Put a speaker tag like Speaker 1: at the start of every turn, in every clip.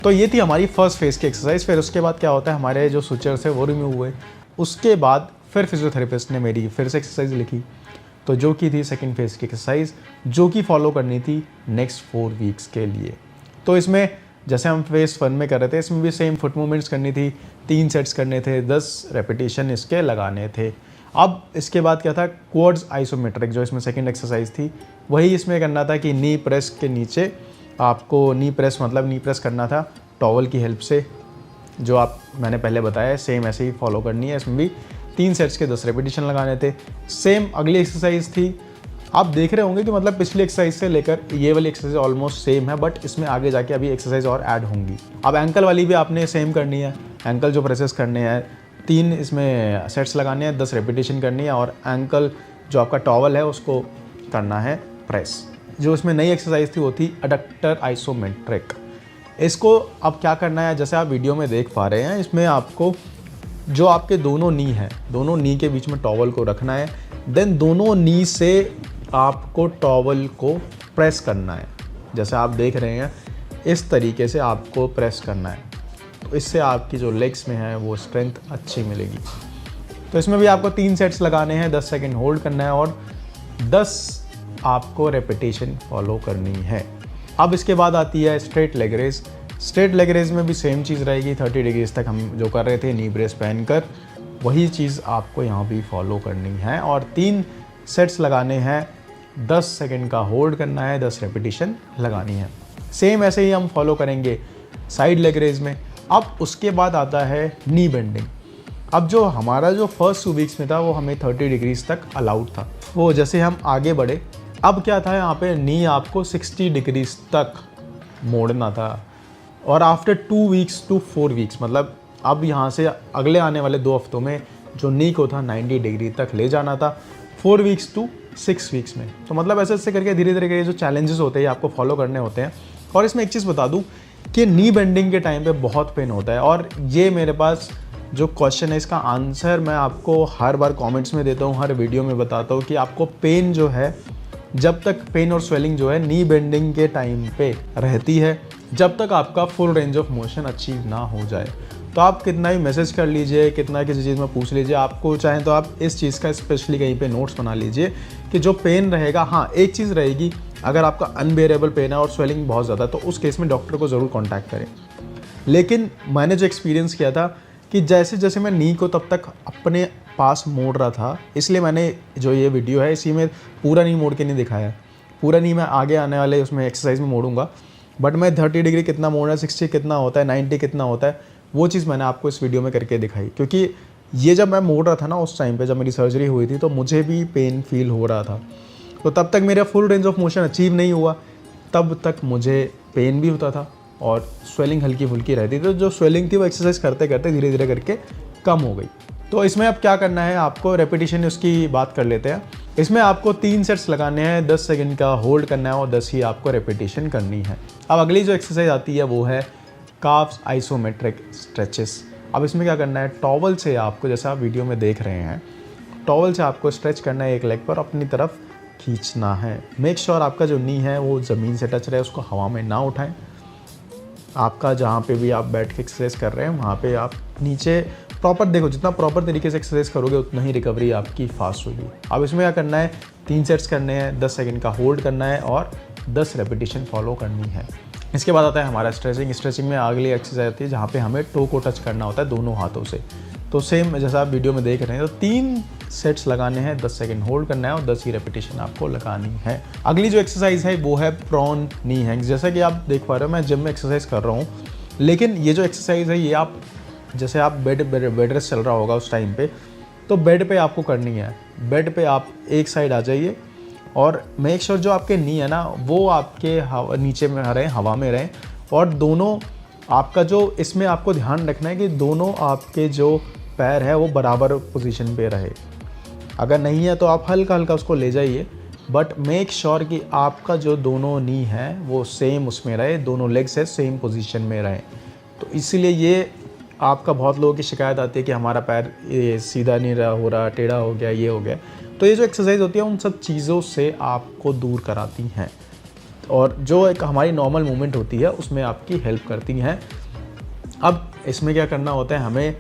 Speaker 1: तो ये थी हमारी फर्स्ट फेज़ की एक्सरसाइज। फिर उसके बाद क्या होता है, हमारे जो सुचर्स है वो रिमूव हुए। उसके बाद फिर फिजियोथेरेपिस्ट ने मेरी फिर से एक्सरसाइज लिखी, तो जो की थी सेकंड फेज़ की एक्सरसाइज, जो कि फॉलो करनी थी नेक्स्ट 4 वीक्स के लिए। तो इसमें जैसे हम फेज़ 1 में कर रहे थे, इसमें भी सेम फुट मूवमेंट्स करनी थी, 3 सेट्स करने थे, 10 रेपिटेशन इसके लगाने थे। अब इसके बाद क्या था, क्वाड्स आइसोमेट्रिक, जो इसमें सेकंड एक्सरसाइज थी, वही इसमें करना था कि नी प्रेस के नीचे आपको नी प्रेस करना था टॉवल की हेल्प से, जो मैंने पहले बताया, सेम ऐसे ही फॉलो करनी है। इसमें भी 3 सेट्स के 10 रेपिटेशन लगाने थे। सेम अगली एक्सरसाइज थी। आप देख रहे होंगे कि मतलब पिछली एक्सरसाइज से लेकर ये वाली एक्सरसाइज ऑलमोस्ट सेम है, बट इसमें आगे जाके अभी एक्सरसाइज और ऐड होंगी। अब एंकल वाली भी आपने सेम करनी है। एंकल जो प्रेसेस करने हैं, 3 इसमें सेट्स लगाने हैं, 10 रेपिटेशन करनी है, और एंकल जो आपका टॉवल है उसको करना है प्रेस। जो इसमें नई एक्सरसाइज थी वो थी एडक्टर आइसोमेट्रिक। इसको अब क्या करना है, जैसे आप वीडियो में देख पा रहे हैं, इसमें आपको जो आपके दोनों नी हैं, दोनों नी के बीच में टॉवल को रखना है, देन दोनों नी से आपको टॉवल को प्रेस करना है। जैसे आप देख रहे हैं, इस तरीके से आपको प्रेस करना है, तो इससे आपकी जो लेग्स में है वो स्ट्रेंथ अच्छी मिलेगी। तो इसमें भी आपको 3 सेट्स लगाने हैं, 10 सेकंड होल्ड करना है, और 10 आपको रेपिटेशन फॉलो करनी है। अब इसके बाद आती है straight leg raise. Straight leg raise में भी सेम चीज़ रहेगी, 30 डिग्रीज तक हम जो कर रहे थे नी ब्रेस पहनकर, वही चीज़ आपको यहाँ भी फॉलो करनी है, और 3 सेट्स लगाने हैं, 10 सेकंड का होल्ड करना है, 10 रेपिटेशन लगानी है। सेम ऐसे ही हम फॉलो करेंगे साइड लेग रेज में। अब उसके बाद आता है नी बेंडिंग। अब जो हमारा जो फर्स्ट 2 वीक्स में था वो हमें 30 डिग्रीज तक अलाउड था, वो जैसे हम आगे बढ़े, अब क्या था, यहाँ पे नी आपको 60 डिग्रीज तक मोड़ना था, और आफ्टर 2 वीक्स टू 4 वीक्स, मतलब अब यहाँ से अगले आने वाले 2 हफ्तों में जो नी को था 90 डिग्री तक ले जाना था, 4 वीक्स टू 6 वीक्स में। तो मतलब ऐसे ऐसे करके धीरे धीरे ये जो चैलेंजेस होते हैं आपको फॉलो करने होते हैं। और इसमें एक चीज़ बता दूँ कि नी बेंडिंग के टाइम पे बहुत पेन होता है, और ये मेरे पास जो क्वेश्चन है इसका आंसर मैं आपको हर बार कमेंट्स में देता हूँ, हर वीडियो में बताता हूँ कि आपको पेन जो है, जब तक पेन और स्वेलिंग जो है नी बेंडिंग के टाइम पे रहती है, जब तक आपका full range of motion achieve ना हो जाए। तो आप कितना भी मैसेज कर लीजिए, कितना किसी चीज़ में पूछ लीजिए, आपको चाहें तो आप इस चीज़ का स्पेशली कहीं पे नोट्स बना लीजिए कि जो पेन रहेगा, हाँ एक चीज़ रहेगी, अगर आपका अनबेरेबल पेन है और स्वेलिंग बहुत ज़्यादा, तो उस केस में डॉक्टर को ज़रूर कॉन्टैक्ट करें। लेकिन मैंने जो एक्सपीरियंस किया था कि जैसे जैसे मैं नी को तब तक अपने पास मोड़ रहा था, इसलिए मैंने जो ये वीडियो है इसी में पूरा नी मोड़ के नहीं दिखाया। पूरा नी मैं आगे आने वाले उसमें एक्सरसाइज में मोड़ूंगा, बट मैं 30 डिग्री कितना मोड़ना है, 60 कितना होता है, 90 कितना होता है, वो चीज़ मैंने आपको इस वीडियो में करके दिखाई। क्योंकि ये जब मैं मोड़ रहा था ना, उस टाइम पे जब मेरी सर्जरी हुई थी, तो मुझे भी पेन फील हो रहा था। तो तब तक मेरा full range of motion achieve नहीं हुआ, तब तक मुझे पेन भी होता था और स्वेलिंग हल्की फुल्की रहती थी। तो जो स्वेलिंग थी वो एक्सरसाइज करते करते धीरे धीरे करके कम हो गई। तो इसमें अब क्या करना है, आपको रेपिटेशन उसकी बात कर लेते हैं। इसमें आपको 3 सेट्स लगाने हैं, 10 सेकंड का होल्ड करना है, और 10 ही आपको रेपिटेशन करनी है। अब अगली जो एक्सरसाइज आती है वो है काफ्स आइसोमेट्रिक स्ट्रेचेस। अब इसमें क्या करना है, टॉवल से आपको, जैसा आप वीडियो में देख रहे हैं, टॉवल से आपको स्ट्रेच करना है, एक लेग पर अपनी तरफ खींचना है। मेक श्योर आपका जो नी है वो ज़मीन से टच रहे, उसको हवा में ना उठाएं। आपका जहाँ पे भी आप बैठ के एक्सरसाइज कर रहे हैं वहाँ पे आप नीचे प्रॉपर देखो, जितना प्रॉपर तरीके से एक्सरसाइज करोगे उतना ही रिकवरी आपकी फास्ट होगी। अब इसमें क्या करना है, 3 सेट्स करने हैं, 10 सेकंड का होल्ड करना है, और 10 रेपिटेशन फॉलो करनी है। इसके बाद आता है हमारा स्ट्रेचिंग। स्ट्रेचिंग में अगली एक्सरसाइज आती है जहाँ पे हमें टो को टच करना होता है दोनों हाथों से। तो सेम जैसा आप वीडियो में देख रहे हैं, तो 3 सेट्स लगाने हैं, 10 सेकंड होल्ड करना है, और 10 ही रेपिटेशन आपको लगानी है। अगली जो एक्सरसाइज है वो है प्रॉन नी हैंग्स। जैसा कि आप देख पा रहे हो, मैं जिम में एक्सरसाइज कर रहा हूँ, लेकिन ये जो एक्सरसाइज है ये आप जैसे आप बेड रेस्ट चल रहा होगा उस टाइम पे, तो बेड पे आपको करनी है। बेड पे आप एक साइड आ जाइए, और मेक श्योर जो आपके नी है ना वो आपके नीचे में रहें, हवा में रहें, और दोनों आपका जो इसमें आपको ध्यान रखना है कि दोनों आपके जो पैर है वो बराबर पोजीशन पे रहे। अगर नहीं है तो आप हल्का हल्का उसको ले जाइए, बट मेक श्योर कि आपका जो दोनों नी है वो सेम उसमें रहे, दोनों लेग्स है सेम पोजीशन में रहे। तो इसीलिए ये आपका बहुत लोगों की शिकायत आती है कि हमारा पैर ये सीधा नहीं हो रहा, टेढ़ा हो गया, ये हो गया। तो ये जो एक्सरसाइज होती है उन सब चीज़ों से आपको दूर कराती हैं। और जो एक हमारी नॉर्मल मूवमेंट होती है उसमें आपकी हेल्प करती हैं। अब इसमें क्या करना होता है, हमें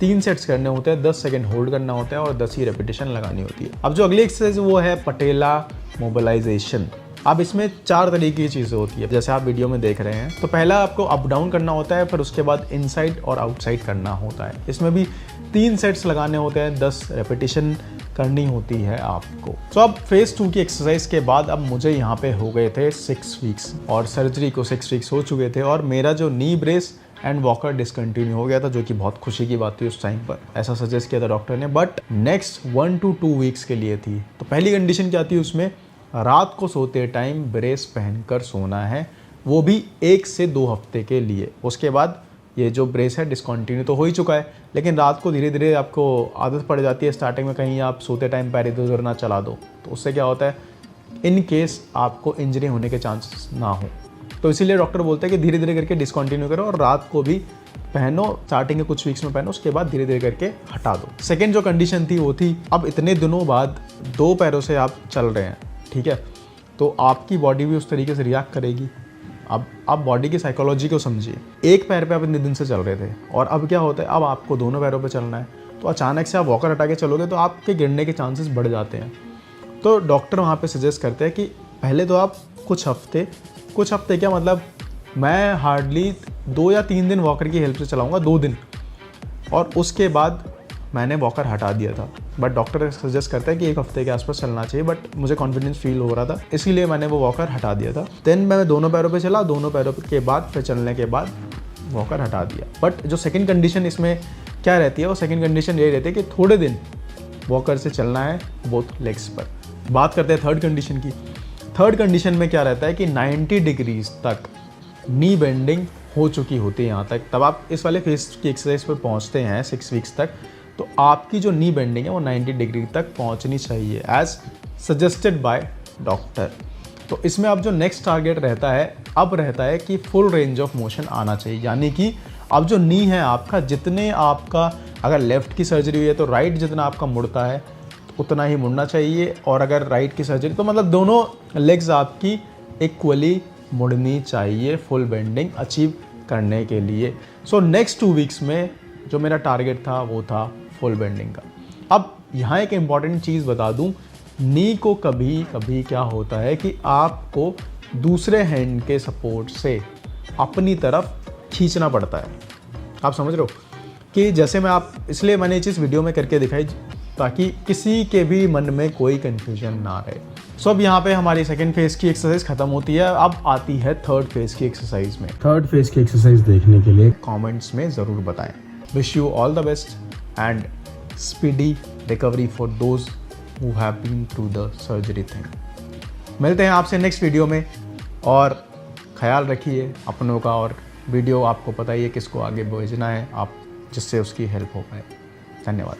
Speaker 1: 3 सेट्स करने होते हैं, 10 सेकेंड होल्ड करना होता है और 10 ही रेपिटेशन लगानी होती है। अब जो अगली एक्सरसाइज वो है पटेला मोबिलाइजेशन। अब इसमें 4 तरीके की चीज़ें होती है जैसे आप वीडियो में देख रहे हैं। तो पहला आपको अप डाउन करना होता है, फिर उसके बाद इनसाइड और आउटसाइड करना होता है। इसमें भी 3 सेट्स लगाने होते हैं, 10 रेपिटेशन करनी होती है आपको। तो अब फेज़ 2 की एक्सरसाइज के बाद अब मुझे यहाँ पे हो गए थे 6 वीक्स और सर्जरी को 6 वीक्स हो चुके थे और मेरा जो नी ब्रेस एंड वॉकर डिसकंटिन्यू हो गया था, जो कि बहुत खुशी की बात थी उस टाइम पर। ऐसा सजेस्ट किया था डॉक्टर ने, बट नेक्स्ट 1 to 2 वीक्स के लिए थी। तो पहली कंडीशन क्या थी उसमें, रात को सोते टाइम ब्रेस पहनकर सोना है, वो भी 1 से 2 हफ्ते के लिए। उसके बाद ये जो ब्रेस है डिसकंटिन्यू तो हो ही चुका है, लेकिन रात को धीरे धीरे आपको आदत पड़ जाती है। स्टार्टिंग में कहीं आप सोते टाइम पैर इधर उधर ना चला दो, तो उससे क्या होता है, इन केस आपको इंजरी होने के चांसेस ना हो। तो इसीलिए डॉक्टर बोलते हैं कि धीरे धीरे करके डिसकंटिन्यू करो और रात को भी पहनो। स्टार्टिंग के कुछ वीक्स में पहनो, उसके बाद धीरे धीरे करके हटा दो। सेकेंड जो कंडीशन थी वो थी, अब इतने दिनों बाद 2 पैरों से आप चल रहे हैं, ठीक है, तो आपकी बॉडी भी उस तरीके से रिएक्ट करेगी। अब आप बॉडी की साइकोलॉजी को समझिए। एक पैर पे आप इतने दिन से चल रहे थे और अब क्या होता है, अब आपको दोनों पैरों पे चलना है, तो अचानक से आप वॉकर हटा के चलोगे तो आपके गिरने के चांसेस बढ़ जाते हैं। तो डॉक्टर वहाँ पे सजेस्ट करते हैं कि पहले तो आप कुछ हफ्ते क्या मतलब, मैं हार्डली 2 या 3 दिन वॉकर की हेल्प से चलाऊँगा, 2 दिन, और उसके बाद मैंने वॉकर हटा दिया था। बट डॉक्टर सजेस्ट करता है कि 1 हफ्ते के आसपास चलना चाहिए, बट मुझे कॉन्फिडेंस फील हो रहा था, इसीलिए मैंने वो वॉकर हटा दिया था। देन मैं दोनों पैरों पे चला, दोनों पैरों के बाद फिर चलने के बाद वॉकर हटा दिया। बट जो सेकंड कंडीशन इसमें क्या रहती है, वो सेकंड कंडीशन ये रहती है कि थोड़े दिन वॉकर से चलना है बोथ लेग्स पर। बात करते हैं थर्ड कंडीशन की। थर्ड कंडीशन में क्या रहता है कि 90 डिग्रीज तक नी बेंडिंग हो चुकी होती है यहाँ तक। तब आप इस वाले फेस की एक्सरसाइज पर पहुँचते हैं 6 वीक्स तक, तो आपकी जो नी बेंडिंग है वो 90 डिग्री तक पहुँचनी चाहिए एज सजेस्टेड बाय डॉक्टर। तो इसमें अब जो नेक्स्ट टारगेट रहता है, अब रहता है कि फुल रेंज ऑफ मोशन आना चाहिए, यानी कि अब जो नी है आपका, जितने आपका, अगर लेफ़्ट की सर्जरी हुई है तो राइट जितना आपका मुड़ता है उतना ही मुड़ना चाहिए, और अगर राइट की सर्जरी तो मतलब दोनों लेग्स आपकी इक्वली मुड़नी चाहिए फुल बेंडिंग अचीव करने के लिए। सो नेक्स्ट 2 वीक्स में जो मेरा टारगेट था वो था फुल बेंडिंग का। अब यहाँ एक इम्पॉर्टेंट चीज़ बता दूँ, नी को कभी कभी क्या होता है कि आपको दूसरे हैंड के सपोर्ट से अपनी तरफ खींचना पड़ता है। आप समझ रहे हो कि जैसे इसलिए मैंने ये चीज़ वीडियो में करके दिखाई ताकि किसी के भी मन में कोई कन्फ्यूजन ना रहे। सो अब यहाँ पे हमारी सेकेंड फेज की एक्सरसाइज खत्म होती है, अब आती है थर्ड फेज की एक्सरसाइज में। थर्ड फेज की एक्सरसाइज देखने के लिए कमेंट्स में ज़रूर बताएं। Wish you all the best and speedy recovery for those who have been through the surgery thing. मिलते हैं आपसे नेक्स्ट वीडियो में, और ख्याल रखिए अपनों का, और वीडियो आपको पता ही है किसको आगे भेजना है आप, जिससे उसकी हेल्प हो पाए। धन्यवाद।